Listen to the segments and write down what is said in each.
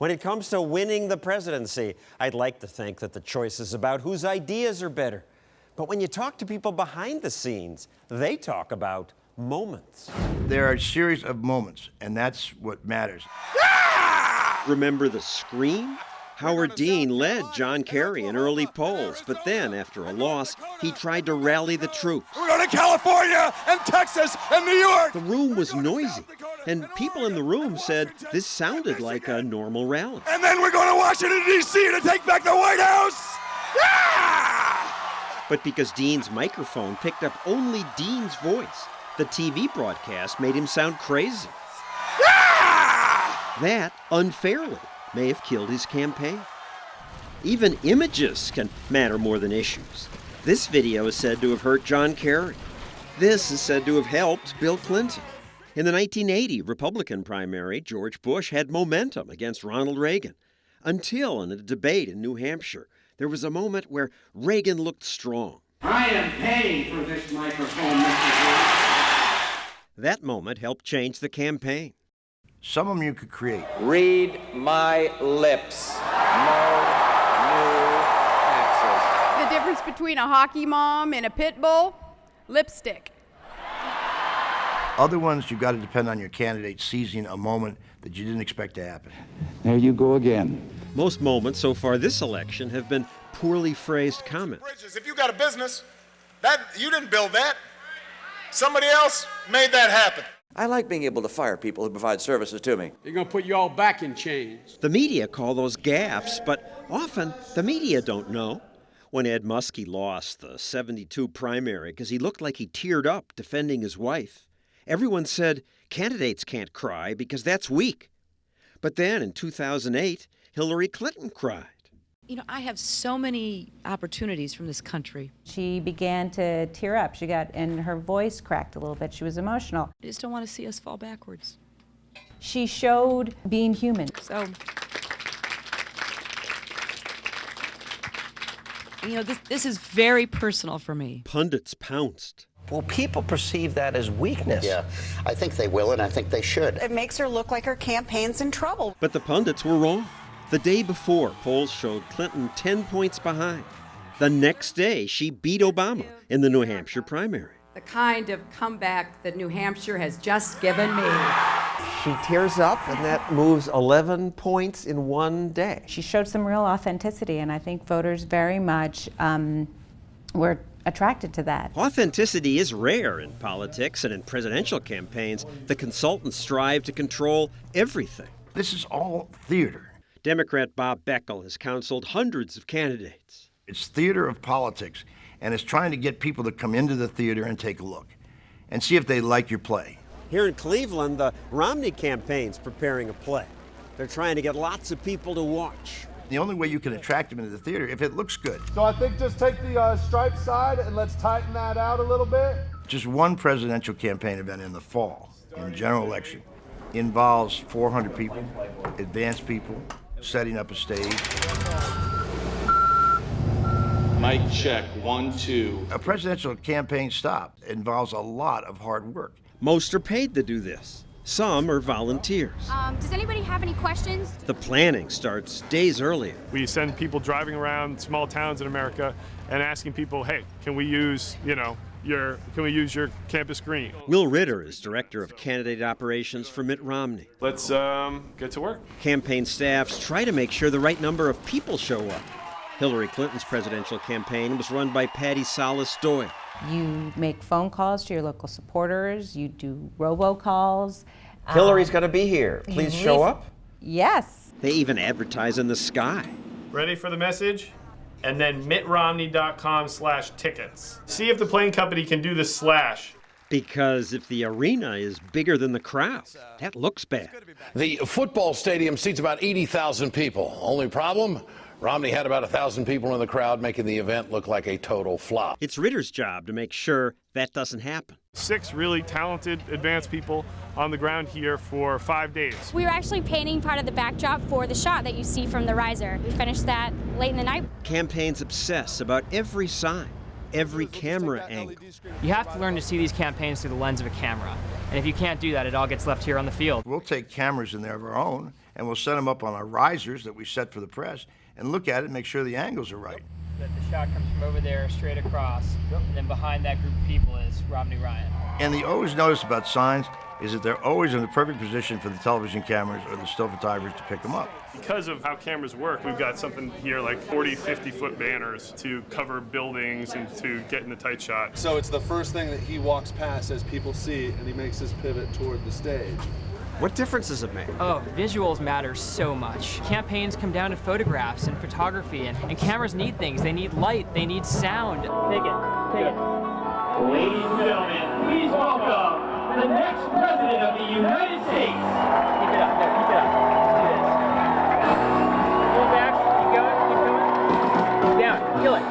When it comes to winning the presidency, I'd like to think that the choice is about whose ideas are better. But when you talk to people behind the scenes, they talk about moments. There are a series of moments, and that's what matters. Remember the scream? Howard Dean led John Kerry in early polls, but then, after a loss, he tried to rally the troops. We're going to California and Texas and New York! The room was noisy, and people in the room said this sounded like a normal rally. And then we're going to Washington, D.C. to take back the White House! But because Dean's microphone picked up only Dean's voice, the TV broadcast made him sound crazy. That, unfairly, may have killed his campaign. Even images can matter more than issues. This video is said to have hurt John Kerry. This is said to have helped Bill Clinton. In the 1980 Republican primary, George Bush had momentum against Ronald Reagan, until in a debate in New Hampshire, there was a moment where Reagan looked strong. I am paying for this microphone, Mr. Bush. That moment helped change the campaign. Some of them you could create. Read my lips. No new taxes. The difference between a hockey mom and a pit bull? Lipstick. Other ones, you've got to depend on your candidate seizing a moment that you didn't expect to happen. There you go again. Most moments so far this election have been poorly phrased comments. Bridges, if you got a business, you didn't build that. Somebody else made that happen. I like being able to fire people who provide services to me. They're going to put you all back in chains. The media call those gaffes, but often the media don't know. When Ed Muskie lost the 72 primary because he looked like he teared up defending his wife, everyone said candidates can't cry because that's weak. But then in 2008, Hillary Clinton cried. You know, I have so many opportunities from this country. She began to tear up. And her voice cracked a little bit. She was emotional. I just don't want to see us fall backwards. She showed being human. So, you know, this is very personal for me. Pundits pounced. Will people perceive that as weakness? Yeah, I think they will, and I think they should. It makes her look like her campaign's in trouble. But the pundits were wrong. The day before, polls showed Clinton 10 points behind. The next day, she beat Obama in the New Hampshire primary. The kind of comeback that New Hampshire has just given me. She tears up, and that moves 11 points in one day. She showed some real authenticity, and I think voters very much were attracted to that. Authenticity is rare in politics, and in presidential campaigns, the consultants strive to control everything. This is all theater. Democrat Bob Beckel has counseled hundreds of candidates. It's theater of politics, and it's trying to get people to come into the theater and take a look and see if they like your play. Here in Cleveland, the Romney campaign's preparing a play. They're trying to get lots of people to watch. The only way you can attract them into the theater if it looks good. So I think just take the striped side and let's tighten that out a little bit. Just one presidential campaign event in the fall, in general election, involves 400 people, advanced people, setting up a stage. Mic check, 1, 2. A presidential campaign stop involves a lot of hard work. Most are paid to do this. Some are volunteers. Does anybody have any questions? The planning starts days earlier. We send people driving around small towns in America and asking people, hey, can we use, your campus green? Will Ritter is director of candidate operations for Mitt Romney. Let's get to work. Campaign staffs try to make sure the right number of people show up. Hillary Clinton's presidential campaign was run by Patti Solis Doyle. You make phone calls to your local supporters. You do robocalls. Hillary's going to be here. Please show up. Yes. They even advertise in the sky. Ready for the message? And then mittromney.com/tickets. See if the plane company can do the slash. Because if the arena is bigger than the crowd, that looks bad. The football stadium seats about 80,000 people. Only problem? Romney had about 1,000 people in the crowd, making the event look like a total flop. It's Ritter's job to make sure that doesn't happen. 6 really talented, advanced people on the ground here for 5 days. We were actually painting part of the backdrop for the shot that you see from the riser. We finished that late in the night. Campaigns obsess about every sign, every camera angle. You have to learn to see these campaigns through the lens of a camera. And if you can't do that, it all gets left here on the field. We'll take cameras in there of our own and we'll set them up on our risers that we set for the press and look at it and make sure the angles are right. That the shot comes from over there straight across, and then behind that group of people is Romney Ryan. And the always notice about signs is that they're always in the perfect position for the television cameras or the still photographers to pick them up. Because of how cameras work, we've got something here like 40, 50-foot banners to cover buildings and to get in the tight shot. So it's the first thing that he walks past as people see, and he makes his pivot toward the stage. What difference does it make? Oh, visuals matter so much. Campaigns come down to photographs and photography, and cameras need things. They need light, they need sound. Take it. Ladies and gentlemen, please welcome the next President of the United States. Keep it up. Let's do this. Pull back, keep going. Down, kill it.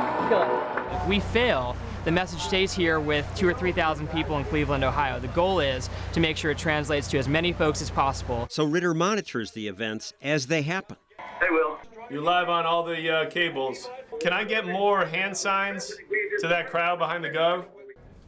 If we fail, the message stays here with 2,000 or 3,000 people in Cleveland, Ohio. The goal is to make sure it translates to as many folks as possible. So Ritter monitors the events as they happen. Hey, Will. You're live on all the cables. Can I get more hand signs to that crowd behind the Gov?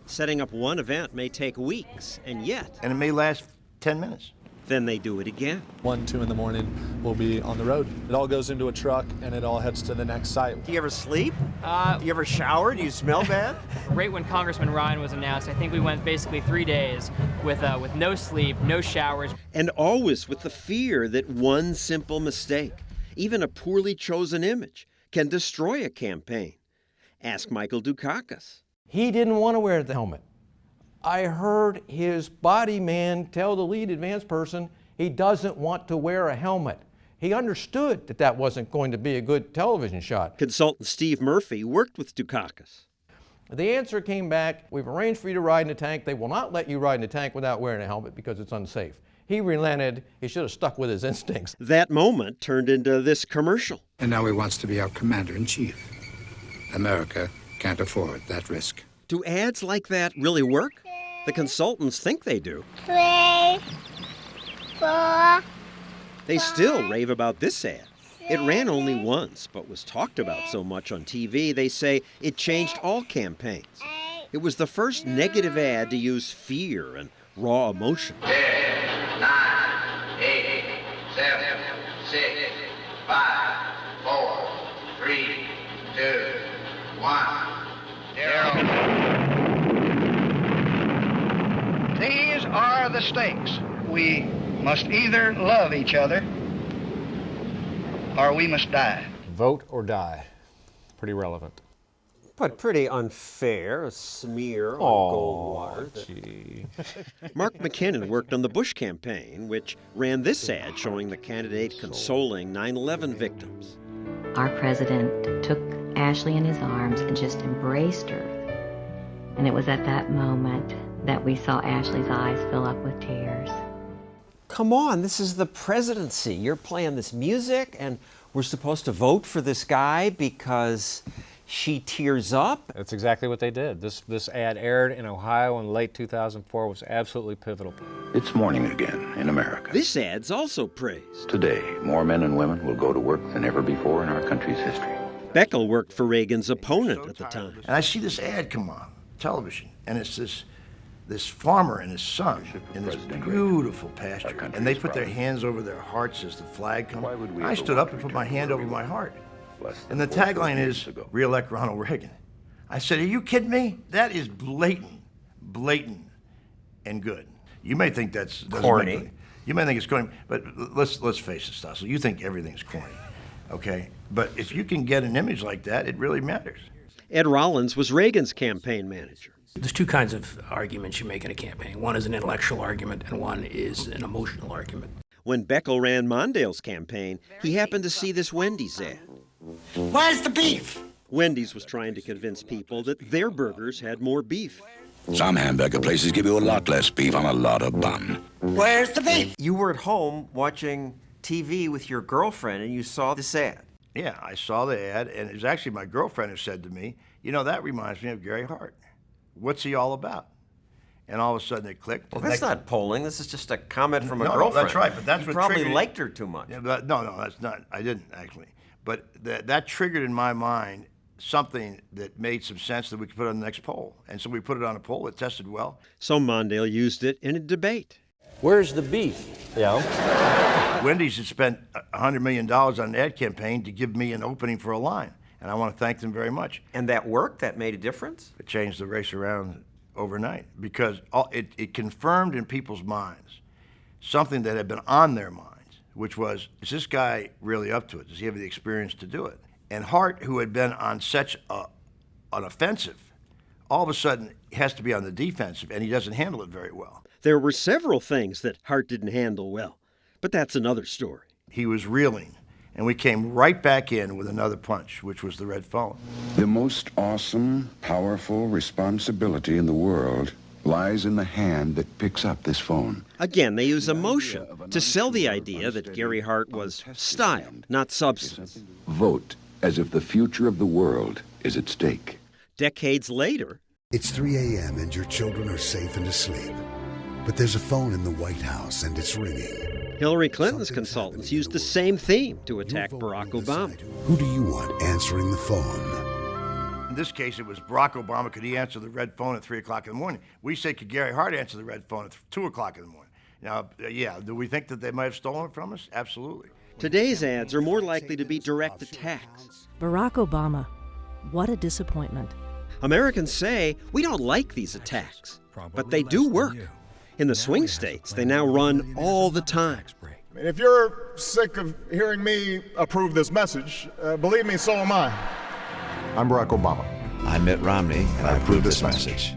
Setting up one event may take weeks, and yet... And it may last 10 minutes. Then they do it again. 1, 2 in the morning, we'll be on the road. It all goes into a truck, and it all heads to the next site. Do you ever sleep? Do you ever shower? Do you smell bad? Right when Congressman Ryan was announced, I think we went basically 3 days with no sleep, no showers. And always with the fear that one simple mistake, even a poorly chosen image, can destroy a campaign. Ask Michael Dukakis. He didn't want to wear the helmet. I heard his body man tell the lead advance person he doesn't want to wear a helmet. He understood that that wasn't going to be a good television shot. Consultant Steve Murphy worked with Dukakis. The answer came back, we've arranged for you to ride in a tank. They will not let you ride in a tank without wearing a helmet because it's unsafe. He relented. He should have stuck with his instincts. That moment turned into this commercial. And now he wants to be our commander-in-chief. America can't afford that risk. Do ads like that really work? The consultants think they do. 3, 4. They still rave about this ad. It ran only once, but was talked about so much on TV, they say it changed all campaigns. It was the first negative ad to use fear and raw emotion. 10, 9, 8, 7, 6, 5, 4, 3, 2, 1, 0. These are the stakes. We must either love each other or we must die. Vote or die. Pretty relevant. But pretty unfair, a smear on Goldwater. Gee. Mark McKinnon worked on the Bush campaign, which ran this ad showing the candidate consoling 9/11 victims. Our president took Ashley in his arms and just embraced her. And it was at that moment that we saw Ashley's eyes fill up with tears. Come on, this is the presidency. You're playing this music, and we're supposed to vote for this guy because she tears up? That's exactly what they did. This ad aired in Ohio in late 2004, was absolutely pivotal. It's morning again in America. This ad's also praised. Today, more men and women will go to work than ever before in our country's history. Beckel worked for Reagan's opponent at the time. And I see this ad come on television, and it's this farmer and his son in this beautiful pasture, and they put their hands over their hearts as the flag comes. I stood up and put my hand over my heart. And the tagline is, re-elect Ronald Reagan. I said, are you kidding me? That is blatant, and good. You may think that's corny. You may think it's corny, but let's face it, Stossel. You think everything's corny, okay? But if you can get an image like that, it really matters. Ed Rollins was Reagan's campaign manager. There's two kinds of arguments you make in a campaign. One is an intellectual argument, and one is an emotional argument. When Beckel ran Mondale's campaign, he happened to see this Wendy's ad. Where's the beef? Wendy's was trying to convince people that their burgers had more beef. Some hamburger places give you a lot less beef on a lot of bun. Where's the beef? You were at home watching TV with your girlfriend and you saw this ad. Yeah, I saw the ad, and it was actually my girlfriend who said to me, you know, that reminds me of Gary Hart. What's he all about? And all of a sudden it clicked. Well, that's not polling. This is just a comment from a No, girlfriend. that's right, but that's you what probably triggered liked her too much. Yeah, but no, that's not. I didn't, actually. But that triggered in my mind something that made some sense that we could put on the next poll. And so we put it on a poll. It tested well. So Mondale used it in a debate. Where's the beef? Yeah. Wendy's had spent $100 million on an ad campaign to give me an opening for a line, and I want to thank them very much. And that worked? That made a difference? It changed the race around overnight because it confirmed in people's minds something that had been on their minds, which was, is this guy really up to it? Does he have the experience to do it? And Hart, who had been on such an offensive, all of a sudden has to be on the defensive, and he doesn't handle it very well. There were several things that Hart didn't handle well, but that's another story. He was reeling, and we came right back in with another punch, which was the red phone. The most awesome, powerful responsibility in the world lies in the hand that picks up this phone. Again, they use emotion to sell the idea that Gary Hart was style, not substance. Vote as if the future of the world is at stake. Decades later, it's 3 a.m. and your children are safe and asleep. But there's a phone in the White House and it's ringing. Hillary Clinton's consultants used the same theme to attack Barack Obama. Who do you want answering the phone? In this case, it was Barack Obama. Could he answer the red phone at 3 o'clock in the morning? We say, could Gary Hart answer the red phone at 2 o'clock in the morning? Now, yeah, do we think that they might have stolen it from us? Absolutely. Today's ads are more likely to be direct attacks. Barack Obama, what a disappointment. Americans say, we don't like these attacks, but they do work. In the swing states, they now run all the time. If you're sick of hearing me approve this message, believe me, so am I. I'm Barack Obama. I'm Mitt Romney, and I approve this message.